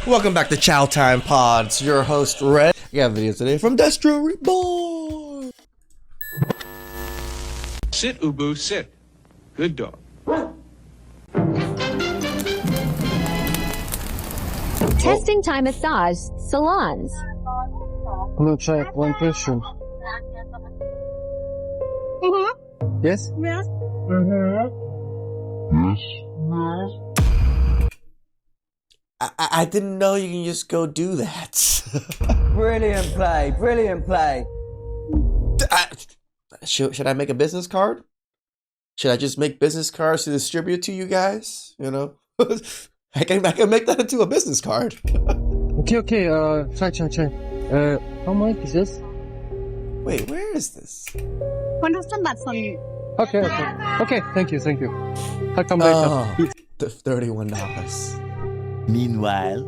Welcome back to Chow Time Pods. Your host Red. We got videos today from Destro Reborn. Sit, Ubu, sit. Good dog. Testing time massage salons. Hello, check. One question. Yes? Yes. I didn't know you can just go do that. Brilliant play. Brilliant play. Should I make a business card? Should I just make business cards to distribute to you guys? You know, I can make that into a business card. Okay. Check. How much is this? Wait, where is this? Okay. Thank you. I'll come later. $31. Meanwhile,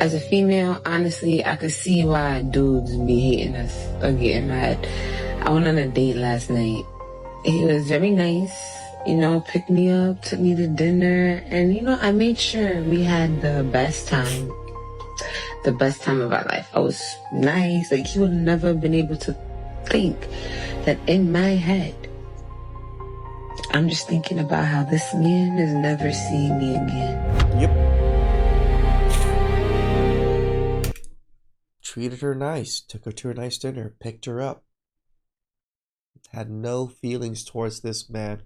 as a female, honestly, I could see why dudes be hating us or getting mad. I went on a date last night. He was very nice, picked me up, took me to dinner, and, I made sure we had the best time. The best time of our life. I was nice. Like, he would have never been able to think that in my head, I'm just thinking about how this man is never seeing me again. Yep. Treated her nice, took her to a nice dinner, picked her up. Had no feelings towards this man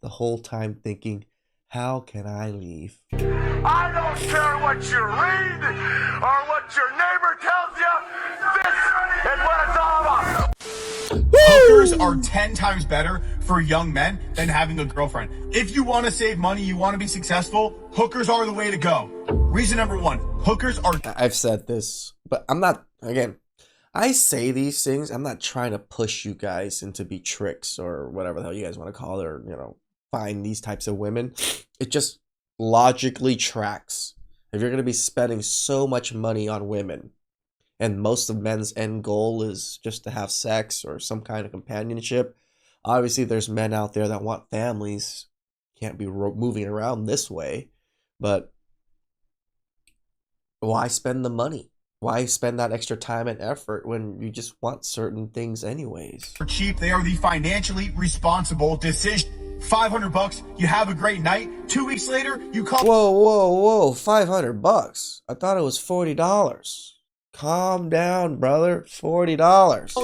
the whole time, thinking, how can I leave? I don't care what you read or what your neighbor tells you. This is what it's all about. Hookers are 10 times better for young men than having a girlfriend. If you want to save money, you want to be successful, hookers are the way to go. Reason number one, hookers are... I've said this, but I'm not, again, I say these things, I'm not trying to push you guys into be tricks or whatever the hell you guys want to call it, or, find these types of women. It just logically tracks. If you're going to be spending so much money on women, and most of men's end goal is just to have sex or some kind of companionship, obviously there's men out there that want families, can't be moving around this way, but why spend the money? Why spend that extra time and effort when you just want certain things anyways? For cheap, they are the financially responsible decision. $500, you have a great night. 2 weeks later, you call... Whoa, $500. I thought it was $40. Calm down, brother. $40.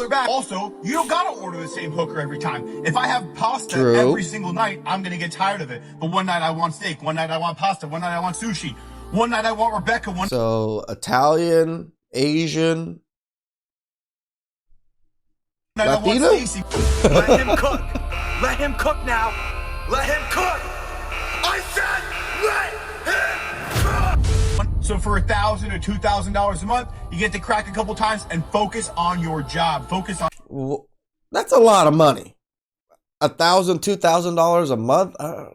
Back. Also, you don't gotta order the same hooker every time. If I have pasta every single night, I'm gonna get tired of it. But one night I want steak, one night I want pasta, one night I want sushi, one night I want Rebecca, So, Italian, Asian, night Latina? I want Stacy. Let him cook. Let him cook now. Let him cook. I said let him cook. So for $1,000 or $2,000 a month, you get to crack a couple times and focus on your job. Focus on... That's a lot of money. $1,000, $2,000 a month? I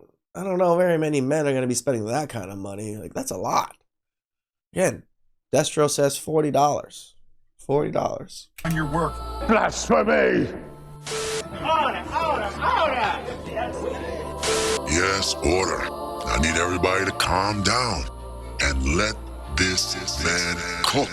don't know very many men are going to be spending that kind of money. Like, that's a lot. Again, Destro says $40. $40. On your work. Blasphemy. Yes, order. I need everybody to calm down and let this man cook.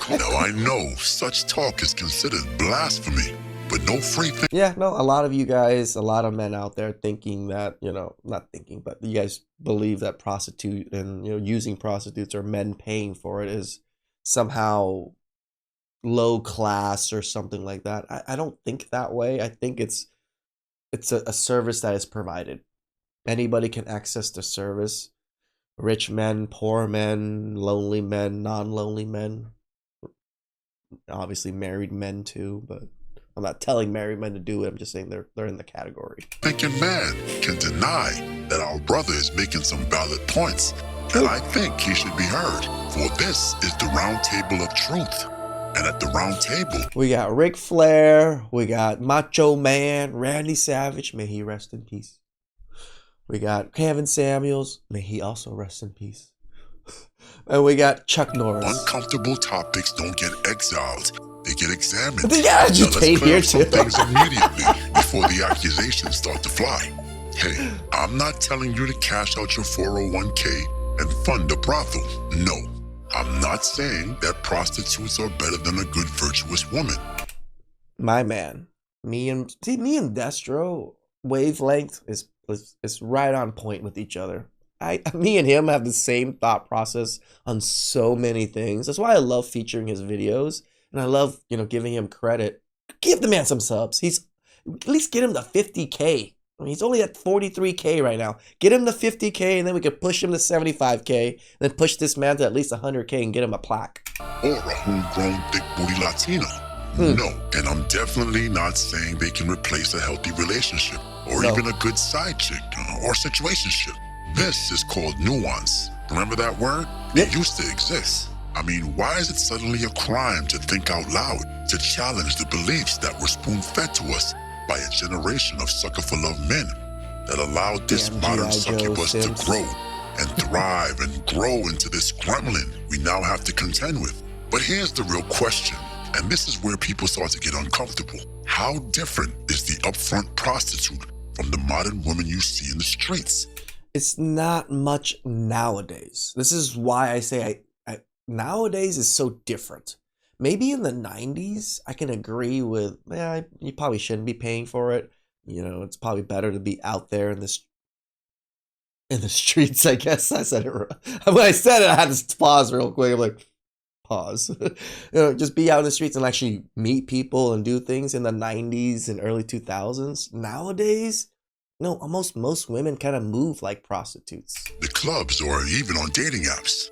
Now, I know such talk is considered blasphemy, but no free thing. Yeah, no, a lot of you guys, a lot of men out there thinking that, not thinking, but you guys believe that prostitute and, using prostitutes or men paying for it is somehow low class or something like that. I don't think that way. I think it's a service that is provided. Anybody can access the service. Rich men, poor men, lonely men, non-lonely men. Obviously married men too, but I'm not telling married men to do it. I'm just saying they're in the category. Thinking man can deny that our brother is making some valid points, and I think he should be heard. For this is the round table of truth. And at the round table, we got Ric Flair, we got Macho Man, Randy Savage, may he rest in peace. We got Kevin Samuels, may he also rest in peace. And we got Chuck Norris. Uncomfortable topics don't get exiled, they get examined. They got agitated here too. Things immediately before the accusations start to fly. Hey, I'm not telling you to cash out your 401k and fund a brothel. No. I'm not saying that prostitutes are better than a good, virtuous woman. My man, me and Destro wavelength is right on point with each other. Me and him have the same thought process on so many things. That's why I love featuring his videos, and I love, giving him credit. Give the man some subs. At least get him to 50K. I mean, he's only at 43K right now. Get him to 50K, and then we could push him to 75K, and then push this man to at least 100K and get him a plaque. Or a homegrown thick booty Latino. No, and I'm definitely not saying they can replace a healthy relationship or even a good side chick or situationship. This is called nuance. Remember that word? It used to exist. I mean, why is it suddenly a crime to think out loud, to challenge the beliefs that were spoon-fed to us by a generation of sucker-for-love men that allowed this modern succubus to grow and thrive and grow into this gremlin we now have to contend with? But here's the real question, and this is where people start to get uncomfortable. How different is the upfront prostitute from the modern woman you see in the streets? It's not much nowadays. This is why I say nowadays is so different. Maybe in the 90s, I can agree with, you probably shouldn't be paying for it. It's probably better to be out there in the streets, I guess. I said it wrong. When I said it, I had to pause real quick. I'm like, pause. Just be out in the streets and actually meet people and do things in the 90s and early 2000s. Nowadays, no, almost most women kind of move like prostitutes. The clubs or even on dating apps.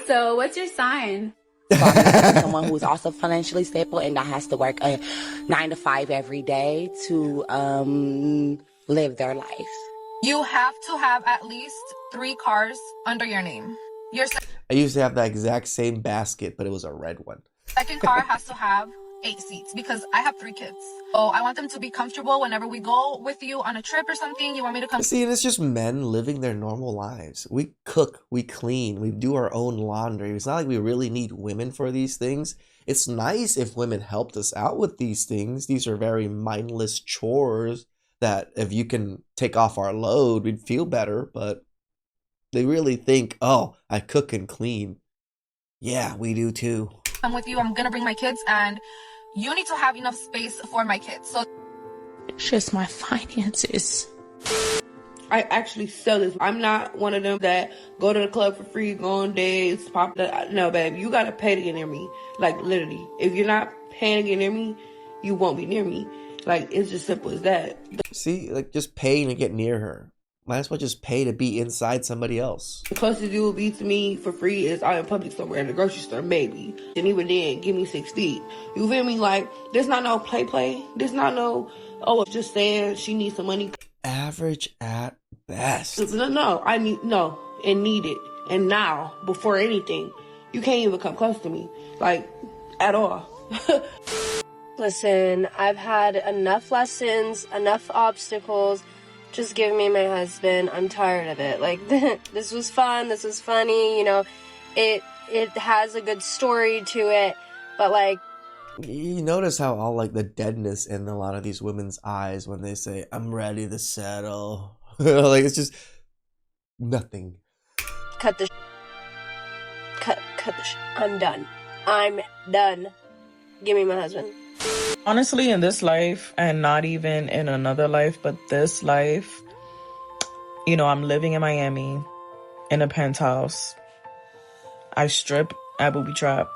So, what's your sign? Someone who's also financially stable and not has to work a 9 to 5 every day to live their life. You have to have at least 3 cars under your name. Your I used to have that exact same basket, but it was a red one. second car has to have 8 seats because I have 3 kids. Oh, I want them to be comfortable whenever we go with you on a trip or something. You want me to come? See, and it's just men living their normal lives. We cook, we clean, we do our own laundry. It's not like we really need women for these things. It's nice if women helped us out with these things. These are very mindless chores that if you can take off our load, we'd feel better. But they really think, oh, I cook and clean. Yeah, we do too. I'm with you. I'm going to bring my kids and you need to have enough space for my kids. So It's just my finances. I actually sell this. I'm not one of them that go to the club for free, go on dates, pop the... No, babe, you gotta pay to get near me. Like, literally. If you're not paying to get near me, you won't be near me. Like, it's just simple as that. See, like, just paying to get near her. Might as well just pay to be inside somebody else. The closest you will be to me for free is out in public somewhere, in the grocery store, maybe. And even then, give me 6 feet. You feel me? Like, there's not no play. There's not no, oh, just saying she needs some money. Average at best. No, I need, no, and need it. And now, before anything, you can't even come close to me. Like, at all. Listen, I've had enough lessons, enough obstacles. Just give me my husband. I'm tired of it. Like, this was fun. This was funny. You know, it has a good story to it. But, like... You notice how all, like, the deadness in a lot of these women's eyes when they say, I'm ready to settle. Like, it's just... nothing. Cut the Cut the I'm done. I'm done. Give me my husband. Honestly, in this life, and not even in another life, but this life, you know, I'm living in Miami in a penthouse. I strip at Booby Trap.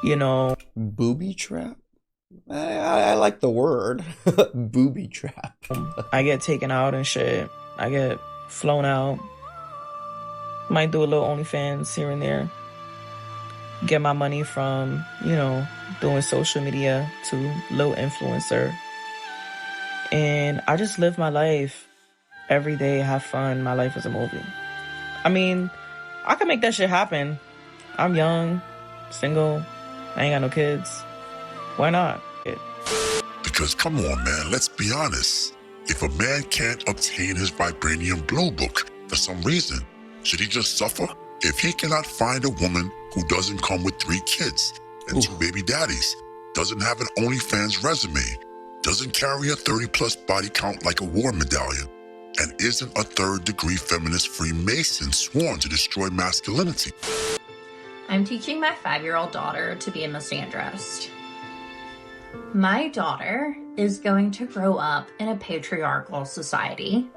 You know. Booby Trap? I like the word. Booby Trap. I get taken out and shit. I get flown out. Might do a little OnlyFans here and there. Get my money from, you know, doing social media to little influencer. And I just live my life every day, have fun. My life is a movie. I mean, I can make that shit happen. I'm young, single, I ain't got no kids. Why not? Because come on, man, let's be honest. If a man can't obtain his vibranium blue book for some reason, should he just suffer? If he cannot find a woman who doesn't come with 3 kids and 2 baby daddies, doesn't have an OnlyFans resume, doesn't carry a 30-plus body count like a war medallion, And isn't a third-degree feminist Freemason sworn to destroy masculinity? I'm teaching my 5-year-old daughter to be a misandrist. My daughter is going to grow up in a patriarchal society,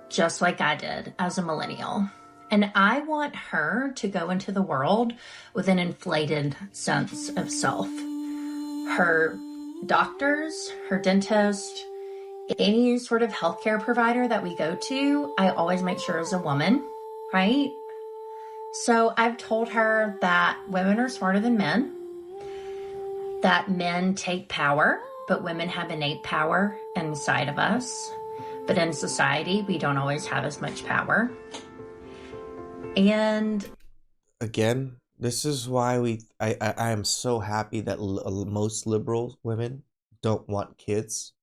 just like I did as a millennial. And I want her to go into the world with an inflated sense of self. Her doctors, her dentist, any sort of healthcare provider that we go to, I always make sure is a woman, right? So I've told her that women are smarter than men, that men take power, but women have innate power inside of us. But in society, we don't always have as much power. And again, this is why I am so happy that most liberal women don't want kids,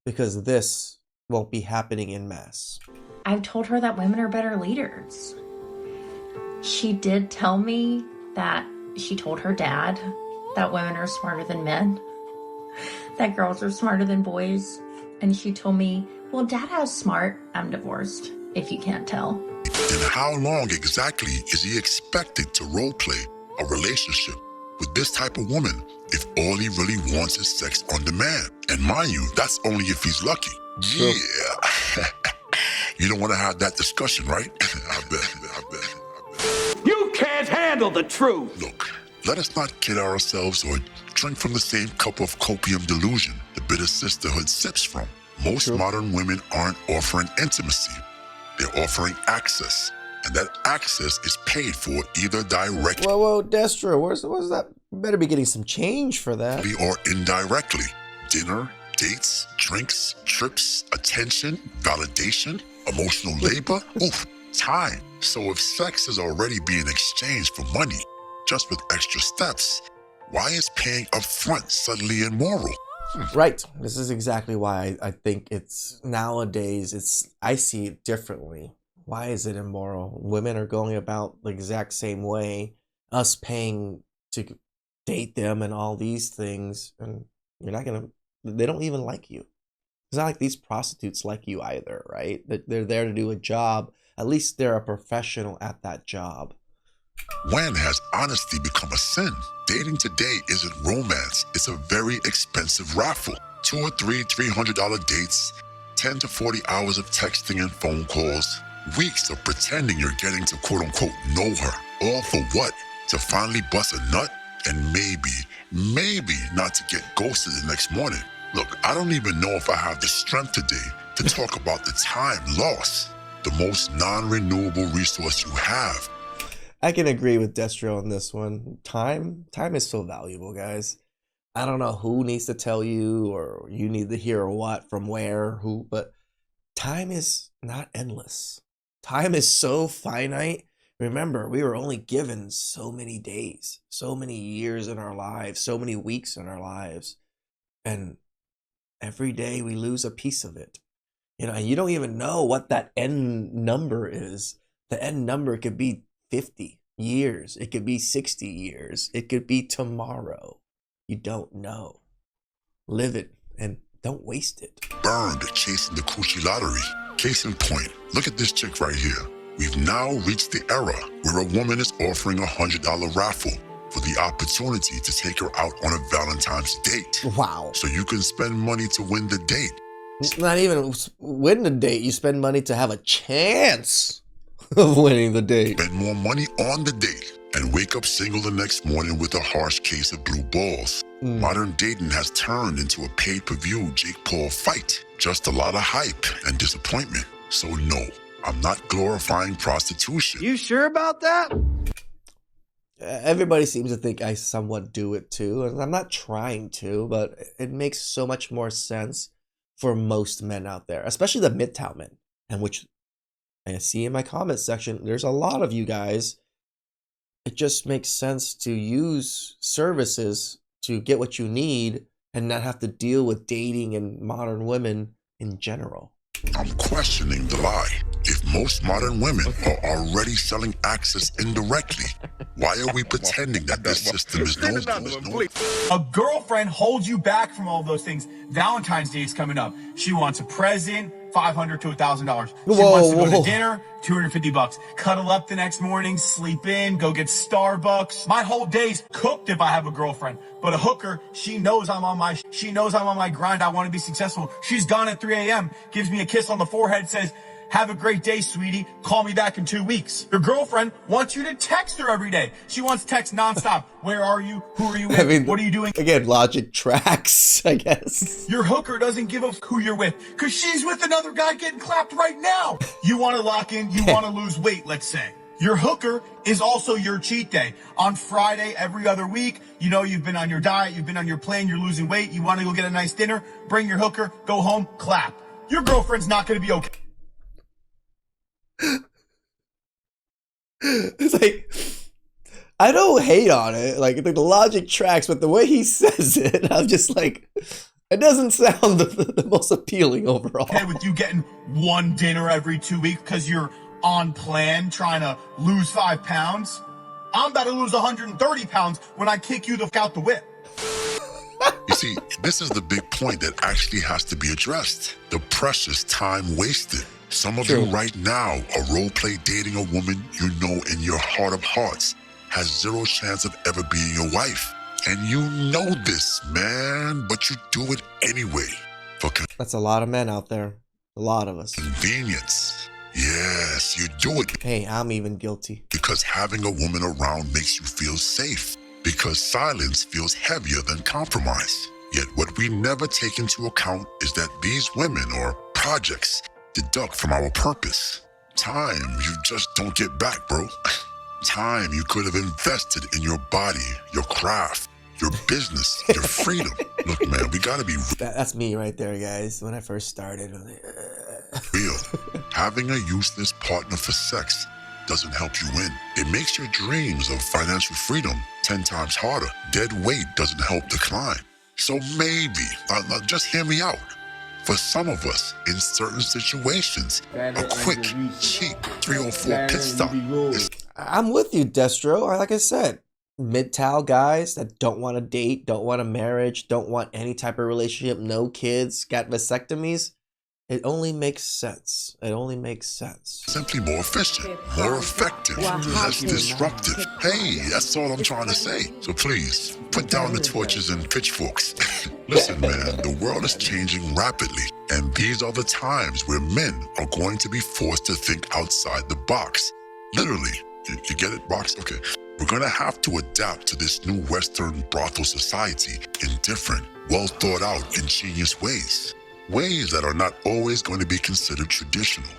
because this won't be happening in mass. I've told her that women are better leaders. She did tell me that she told her dad that women are smarter than men, that girls are smarter than boys. And she told me, well, Dad has smart. I'm divorced, if you can't tell. And how long exactly is he expected to roleplay a relationship with this type of woman if all he really wants is sex on demand? And mind you, that's only if he's lucky. Sure. Yeah. You don't want to have that discussion, right? I bet. You can't handle the truth. Look, let us not kid ourselves or drink from the same cup of copium delusion the bitter sisterhood sips from. Most modern women aren't offering intimacy. They're offering access. And that access is paid for either directly. Whoa, Destro, where's that? You better be getting some change for that. Or indirectly. Dinner, dates, drinks, trips, attention, validation, emotional labor, time. So if sex is already being exchanged for money, just with extra steps, why is paying up front suddenly immoral? Right. This is exactly why I think it's nowadays, I see it differently. Why is it immoral? Women are going about the exact same way, us paying to date them and all these things, and they don't even like you. It's not like these prostitutes like you either, right? They're there to do a job. At least they're a professional at that job. When has honesty become a sin? Dating today isn't romance. It's a very expensive raffle. 2 or 3 $300 dates, 10 to 40 hours of texting and phone calls, weeks of pretending you're getting to quote-unquote know her. All for what? To finally bust a nut? And maybe not to get ghosted the next morning. Look, I don't even know if I have the strength today to talk about the time lost, the most non-renewable resource you have. I can agree with Destro on this one. Time is so valuable, guys. I don't know who needs to tell you, or you need to hear what from where, who, but time is not endless. Time is so finite. Remember, we were only given so many days, so many years in our lives, so many weeks in our lives. And every day we lose a piece of it. And you don't even know what that end number is. The end number could be 50 years. It could be 60 years. It could be tomorrow. You don't know. Live it and don't waste it. Burned chasing the coochie lottery. Case in point, look at this chick right here. We've now reached the era where a woman is offering a $100 raffle for the opportunity to take her out on a Valentine's date. Wow. So you can spend money to win the date. It's not even win the date. You spend money to have a chance of winning the date. Spend more money on the date and wake up single the next morning with a harsh case of blue balls. Modern dating has turned into a pay-per-view Jake Paul fight. Just a lot of hype and disappointment. So no, I'm not glorifying prostitution. You sure about that? Everybody seems to think I somewhat do it too, and I'm not trying to, but it makes so much more sense for most men out there, especially the Midtown men, and which I see in my comment section, there's a lot of you guys. It just makes sense to use services to get what you need and not have to deal with dating and modern women in general. I'm questioning the lie. If most modern women are already selling access indirectly, why are we pretending that this system is no? A girlfriend holds you back from all those things. Valentine's Day is coming up. She wants a present, $500 to $1,000. She Whoa, wants to go whoa. to dinner, $250. Cuddle up the next morning, sleep in, go get Starbucks. My whole day's cooked if I have a girlfriend. But a hooker, she knows I'm on my grind. I want to be successful. She's gone at 3 a.m., gives me a kiss on the forehead, says, "Have a great day, sweetie. Call me back in 2 weeks." Your girlfriend wants you to text her every day. She wants text nonstop. Where are you? Who are you with? I mean, what are you doing? Again, logic tracks, I guess. Your hooker doesn't give a who you're with because she's with another guy getting clapped right now. You want to lock in, you want to lose weight, let's say. Your hooker is also your cheat day. On Friday, every other week, you know you've been on your diet, you've been on your plan, you're losing weight, you want to go get a nice dinner, bring your hooker, go home, clap. Your girlfriend's not going to be okay. It's like, I don't hate on it. Like, the logic tracks, but the way he says it, I'm just like, it doesn't sound the most appealing overall. Okay with you getting one dinner every 2 weeks because you're on plan trying to lose 5 pounds? I'm about to lose 130 pounds when I kick you the f out the whip. You see, this is the big point that actually has to be addressed. The precious time wasted. Some of you right now are role play dating a woman you know in your heart of hearts has zero chance of ever being your wife. And you know this, man, but you do it anyway. For That's a lot of men out there. A lot of us. convenience. Yes, you do it. Hey, I'm even guilty. Because having a woman around makes you feel safe. Because silence feels heavier than compromise. Yet what we never take into account is that these women or projects deduct from our purpose. Time you just don't get back, bro. Time you could have invested in your body, your craft, your business, your freedom. Look, man, we gotta be That's me right there, guys. When I first started, I was like, real. Having a useless partner for sex doesn't help you win. It makes your dreams of financial freedom 10 times harder. Dead weight doesn't help decline. So maybe, just hear me out. For some of us, in certain situations, a quick, cheap 3 or 4 pit stop is I'm with you, Destro. Like I said, mid-tal guys that don't want to date, don't want a marriage, don't want any type of relationship, no kids, got vasectomies. It only makes sense. It only makes sense. simply more efficient, more effective, less disruptive. Hey, that's all I'm trying to say. So please, put down the torches and pitchforks. Listen, man, the world is changing rapidly, and these are the times where men are going to be forced to think outside the box. Literally. You get it, box? Okay. We're going to have to adapt to this new Western brothel society in different, well thought out, ingenious ways. Ways that are not always going to be considered traditional,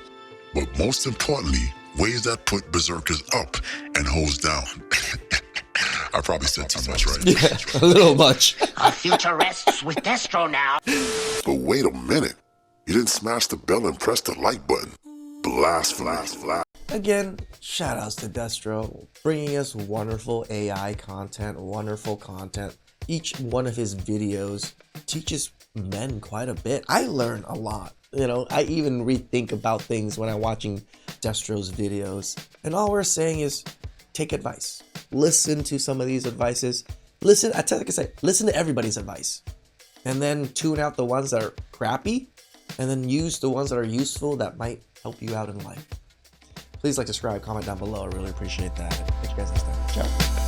but most importantly, ways that put berserkers up and hoes down. I probably said too much, right? Yeah, a little much. Our future rests with Destro now. But wait a minute. You didn't smash the bell and press the like button. Blasphemy. Again, shout outs to Destro, bringing us wonderful AI content, wonderful content. Each one of his videos teaches men quite a bit. I learn a lot. You know, I even rethink about things when I'm watching Destro's videos. And all we're saying is take advice. Listen to some of these advices. Listen, like I said, listen to everybody's advice. And then tune out the ones that are crappy. And then use the ones that are useful that might help you out in life. Please like, subscribe, comment down below. I really appreciate that. Catch you guys next time. Ciao.